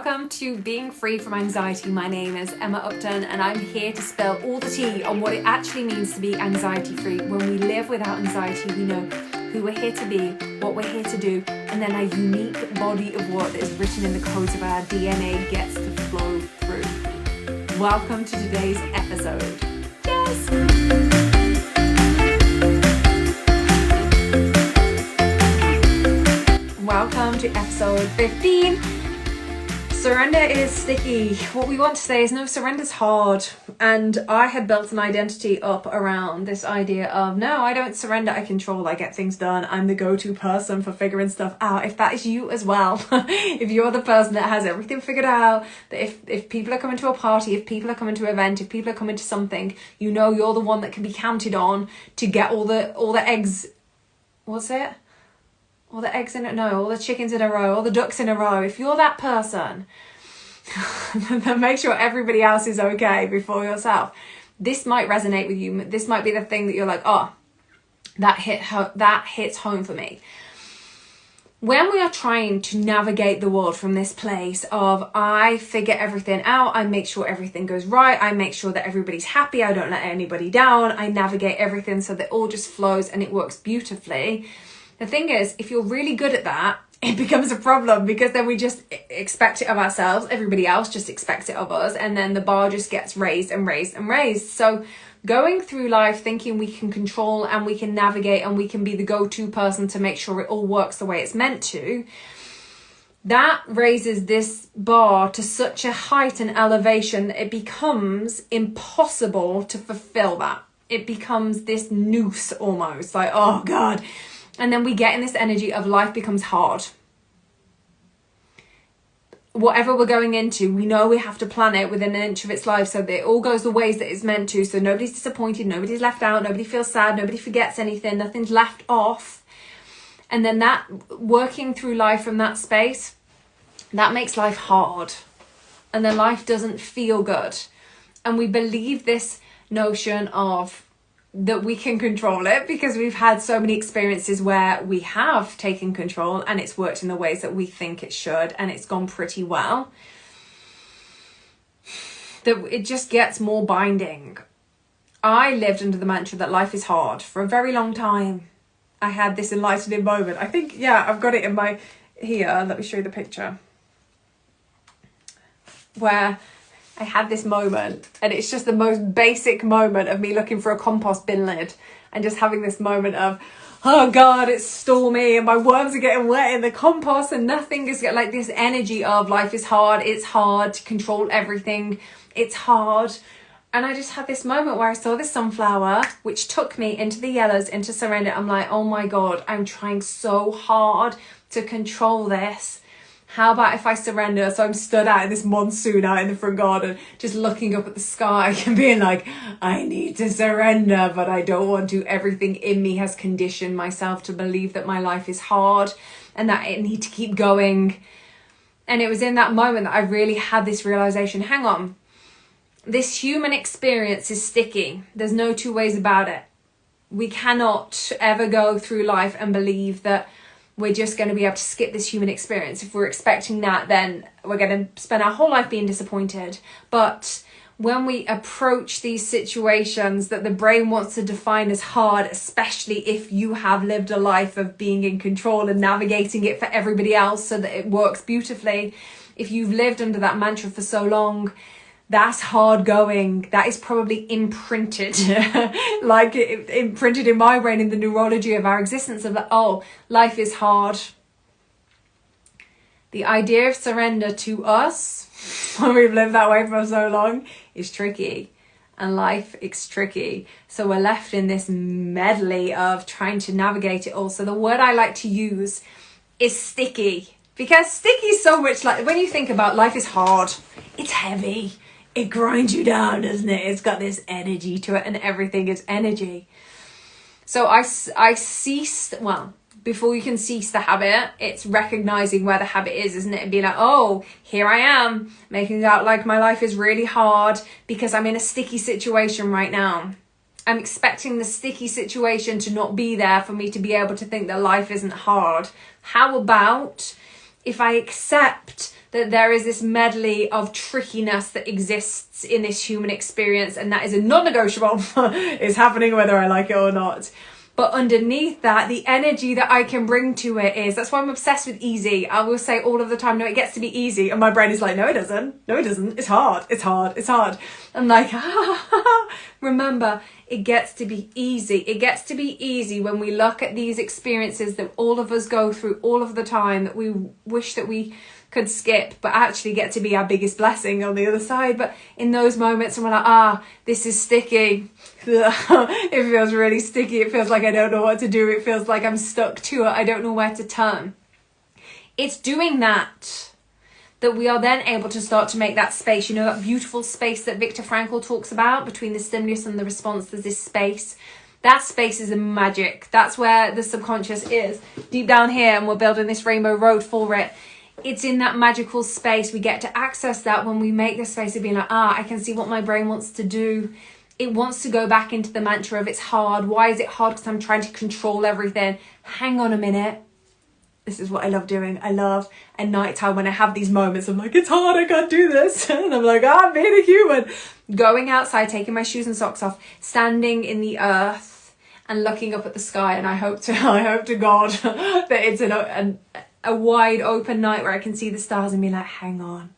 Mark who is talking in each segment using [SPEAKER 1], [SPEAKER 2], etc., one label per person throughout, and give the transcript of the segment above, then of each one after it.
[SPEAKER 1] Welcome to Being Free from Anxiety. My name is Emma Upton and I'm here to spill all the tea on what it actually means to be anxiety free. When we live without anxiety, we know who we're here to be, what we're here to do, and then a unique body of work that is written in the codes of our DNA gets to flow through. Welcome to today's episode. Yes! Welcome to episode 15. Surrender is sticky. What we want to say is no, surrender's hard. And I had built an identity up around this idea of no, I don't surrender, I control, I get things done. I'm the go-to person for figuring stuff out. If that is you as well, if you're the person that has everything figured out, that if people are coming to a party, if people are coming to an event, if people are coming to something, you know you're the one that can be counted on to get all the eggs. What's it? All the eggs in it? No, all the chickens in a row, all the ducks in a row. If you're that person, then make sure everybody else is okay before yourself. This might resonate with you. This might be the thing that you're like, oh, that hits home for me. When we are trying to navigate the world from this place of I figure everything out, I make sure everything goes right, I make sure that everybody's happy, I don't let anybody down, I navigate everything so that it all just flows and it works beautifully. The thing is, if you're really good at that, it becomes a problem because then we just expect it of ourselves. Everybody else just expects it of us. And then the bar just gets raised and raised and raised. So going through life thinking we can control and we can navigate and we can be the go-to person to make sure it all works the way it's meant to, that raises this bar to such a height and elevation that it becomes impossible to fulfill that. It becomes this noose almost, like, oh God. And then we get in this energy of life becomes hard. Whatever we're going into, we know we have to plan it within an inch of its life so that it all goes the ways that it's meant to. So nobody's disappointed, nobody's left out, nobody feels sad, nobody forgets anything, nothing's left off. And then that, working through life from that space, that makes life hard. And then life doesn't feel good. And we believe this notion of that we can control it because we've had so many experiences where we have taken control and it's worked in the ways that we think it should and it's gone pretty well, that it just gets more binding. I lived under the mantra that life is hard for a very long time. I had this enlightening moment. I think, yeah, I've got it in my, here, let me show you the picture, where I had this moment, and it's just the most basic moment of me looking for a compost bin lid and just having this moment of, oh God, it's stormy and my worms are getting wet in the compost and nothing is like this energy of life is hard. It's hard to control everything. It's hard. And I just had this moment where I saw this sunflower, which took me into the yellows, into surrender. I'm like, oh my God, I'm trying so hard to control this. How about if I surrender? So I'm stood out in this monsoon out in the front garden, just looking up at the sky and being like, I need to surrender, but I don't want to. Everything in me has conditioned myself to believe that my life is hard and that I need to keep going. And it was in that moment that I really had this realization, hang on, this human experience is sticky. There's no two ways about it. We cannot ever go through life and believe that we're just going to be able to skip this human experience. If we're expecting that, then we're going to spend our whole life being disappointed. But when we approach these situations that the brain wants to define as hard, especially if you have lived a life of being in control and navigating it for everybody else so that it works beautifully, if you've lived under that mantra for so long, that's hard going. That is probably imprinted, like imprinted in my brain in the neurology of our existence of like, oh, life is hard. The idea of surrender to us, when we've lived that way for so long, is tricky. And life is tricky. So we're left in this medley of trying to navigate it all. So the word I like to use is sticky. Because sticky is so much like, when you think about life is hard, it's heavy. It grinds you down, doesn't it? It's got this energy to it and everything is energy. So I ceased, well, before you can cease the habit, it's recognizing where the habit is, isn't it? And being like, oh, here I am, making it out like my life is really hard because I'm in a sticky situation right now. I'm expecting the sticky situation to not be there for me to be able to think that life isn't hard. How about if I accept that there is this medley of trickiness that exists in this human experience, and that is a non-negotiable. It's happening whether I like it or not. But underneath that, the energy that I can bring to it is, that's why I'm obsessed with easy. I will say all of the time, no, it gets to be easy. And my brain is like, no, it doesn't. No, it doesn't. It's hard. It's hard. It's hard. I'm like, remember, it gets to be easy. It gets to be easy when we look at these experiences that all of us go through all of the time, that we wish that we could skip, but actually get to be our biggest blessing on the other side. But in those moments, I'm like, this is sticky. It feels really sticky. It feels like I don't know what to do. It feels like I'm stuck to it. I don't know where to turn. It's doing that we are then able to start to make that space. You know, that beautiful space that Viktor Frankl talks about between the stimulus and the response. There's this space. That space is a magic. That's where the subconscious is, deep down here, and we're building this rainbow road for it. It's in that magical space. We get to access that when we make the space of being like, I can see what my brain wants to do. It wants to go back into the mantra of it's hard. Why is it hard? Because I'm trying to control everything. Hang on a minute. This is what I love doing. I love at night time when I have these moments. I'm like, it's hard. I can't do this. And I'm like, I'm being a human. Going outside, taking my shoes and socks off, standing in the earth and looking up at the sky. And I hope to God that it's a wide open night where I can see the stars and be like, hang on.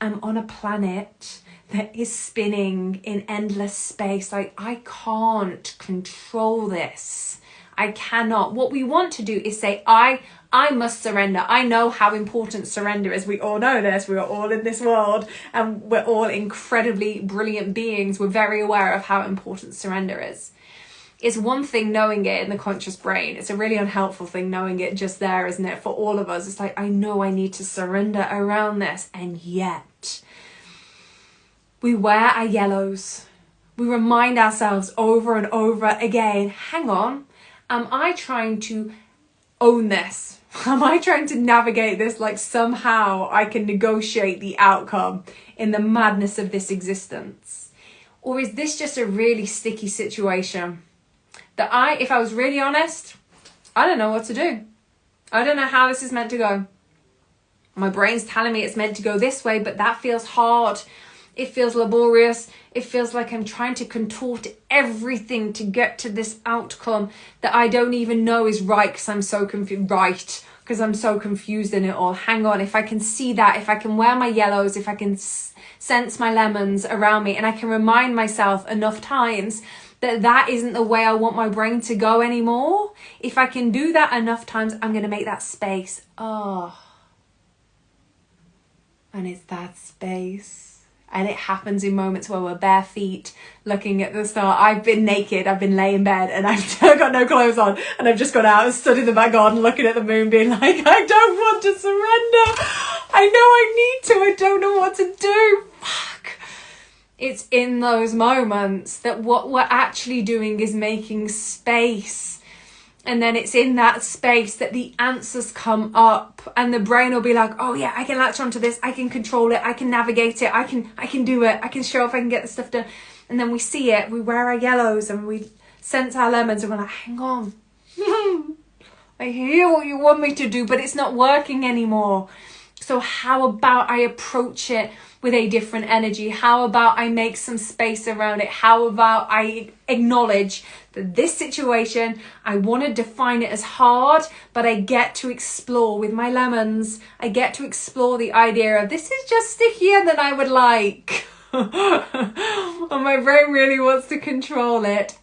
[SPEAKER 1] I'm on a planet that is spinning in endless space. Like, I can't control this. I cannot. What we want to do is say, I must surrender. I know how important surrender is. We all know this. We are all in this world and we're all incredibly brilliant beings. We're very aware of how important surrender is. It's one thing knowing it in the conscious brain. It's a really unhelpful thing knowing it just there, isn't it? For all of us, it's like, I know I need to surrender around this. And yet, we wear our yellows. We remind ourselves over and over again, hang on, am I trying to own this? Am I trying to navigate this like somehow I can negotiate the outcome in the madness of this existence? Or is this just a really sticky situation that if I was really honest, I don't know what to do. I don't know how this is meant to go. My brain's telling me it's meant to go this way, but that feels hard. It feels laborious. It feels like I'm trying to contort everything to get to this outcome that I don't even know is right because I'm so confused. Right, because I'm so confused in it all. Hang on, if I can see that, if I can wear my yellows, if I can sense my lemons around me, and I can remind myself enough times that isn't the way I want my brain to go anymore. If I can do that enough times, I'm going to make that space. And it's that space. And it happens in moments where we're bare feet looking at the star. I've been naked, I've been laying in bed and I've got no clothes on. And I've just gone out and stood in the back garden looking at the moon being like, I don't want to surrender. I know I need to. I don't know what to do. Fuck. It's in those moments that what we're actually doing is making space. And then it's in that space that the answers come up and the brain will be like, oh yeah, I can latch onto this. I can control it. I can navigate it. I can do it. I can show up. I can get the stuff done. And then we see it. We wear our yellows and we sense our lemons and we're like, hang on. I hear what you want me to do, but it's not working anymore. So how about I approach it with a different energy? How about I make some space around it? How about I acknowledge that this situation, I want to define it as hard, but I get to explore with my lemons. I get to explore the idea of this is just stickier than I would like. And my brain really wants to control it.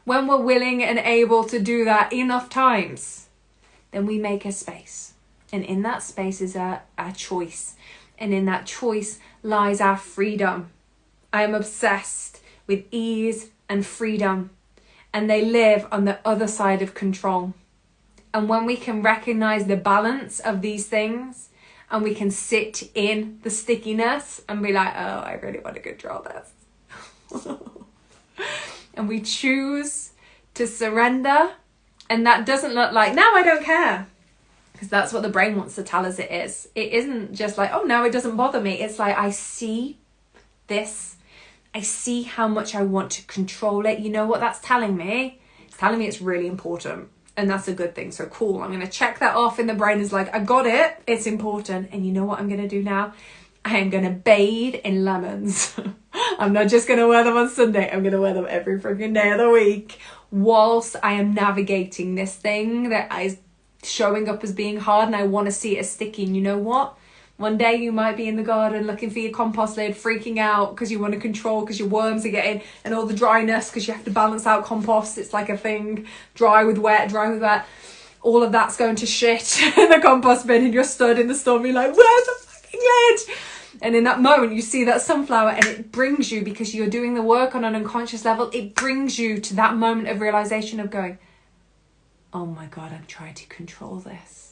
[SPEAKER 1] When we're willing and able to do that enough times, then we make a space. And in that space is our choice. And in that choice lies our freedom. I am obsessed with ease and freedom. And they live on the other side of control. And when we can recognize the balance of these things, and we can sit in the stickiness and be like, oh, I really want to control this. And we choose to surrender. And that doesn't look like, now I don't care. Because that's what the brain wants to tell us it is. It isn't just like, oh, no, it doesn't bother me. It's like, I see this. I see how much I want to control it. You know what that's telling me? It's telling me it's really important. And that's a good thing. So cool, I'm going to check that off in the brain. Is like, I got it, it's important. And you know what I'm going to do now? I am going to bathe in lemons. I'm not just going to wear them on Sunday. I'm going to wear them every freaking day of the week whilst I am navigating this thing that is showing up as being hard, and I want to see it as sticky. And you know what? One day you might be in the garden looking for your compost lid, freaking out because you want to control, because your worms are getting, and all the dryness because you have to balance out compost. It's like a thing, dry with wet, dry with wet. All of that's going to shit in the compost bin, and you're stood in the storm, you're like, where's the fucking lid? And in that moment you see that sunflower, and it brings you, because you're doing the work on an unconscious level, it brings you to that moment of realization of going, oh my God, I'm trying to control this.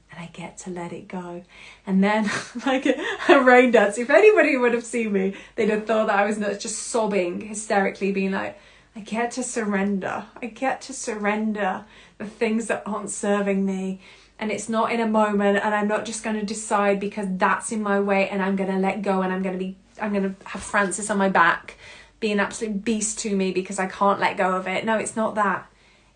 [SPEAKER 1] And I get to let it go. And then, like a rain dance, if anybody would have seen me, they'd have thought that I was not just sobbing hysterically, being like, I get to surrender. I get to surrender the things that aren't serving me. And it's not in a moment, and I'm not just going to decide because that's in my way, and I'm going to let go, and I'm going to have Francis on my back, be an absolute beast to me because I can't let go of it. No, it's not that.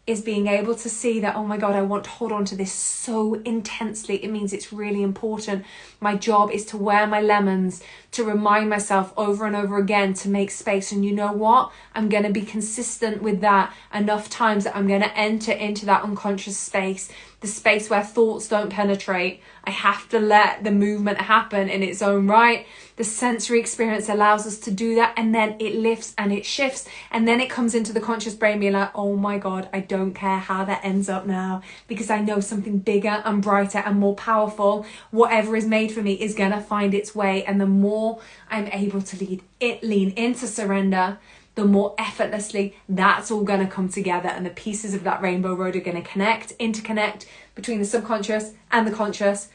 [SPEAKER 1] Is being able to see that, oh my God, I want to hold on to this so intensely. It means it's really important. My job is to wear my lemons, to remind myself over and over again to make space. And you know what? I'm going to be consistent with that enough times that I'm going to enter into that unconscious space, the space where thoughts don't penetrate. I have to let the movement happen in its own right. The sensory experience allows us to do that, and then it lifts and it shifts, and then it comes into the conscious brain being like, oh my God, I don't care how that ends up now, because I know something bigger and brighter and more powerful, whatever is made for me, is going to find its way. And the more I'm able to lean into surrender, the more effortlessly that's all going to come together, and the pieces of that rainbow road are going to interconnect between the subconscious and the conscious.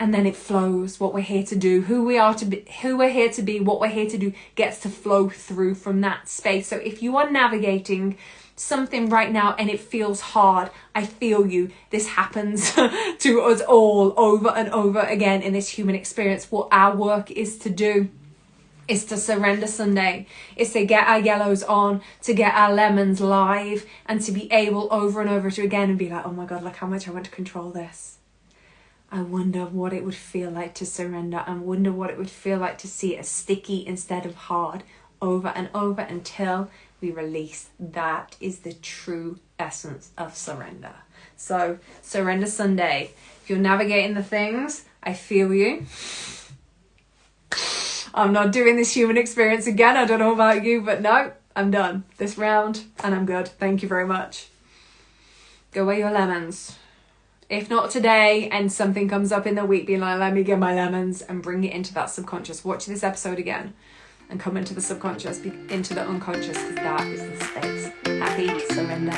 [SPEAKER 1] And then it flows. What we're here to do, who we're here to be, what we're here to do gets to flow through from that space. So if you are navigating something right now and it feels hard, I feel you. This happens to us all over and over again in this human experience. What our work is to do is to surrender Sunday, is to get our yellows on, to get our lemons live, and to be able over and over to again and be like, oh my God, look how much I want to control this. I wonder what it would feel like to surrender. I wonder what it would feel like to see it as sticky instead of hard, over and over until we release. That is the true essence of surrender. So, Surrender Sunday. If you're navigating the things, I feel you. I'm not doing this human experience again. I don't know about you, but no, I'm done this round and I'm good. Thank you very much. Go weigh your lemons. If not today, and something comes up in the week being like, let me get my lemons, and bring it into that subconscious. Watch this episode again and come into the subconscious, into the unconscious, because that is the space. Happy Surrender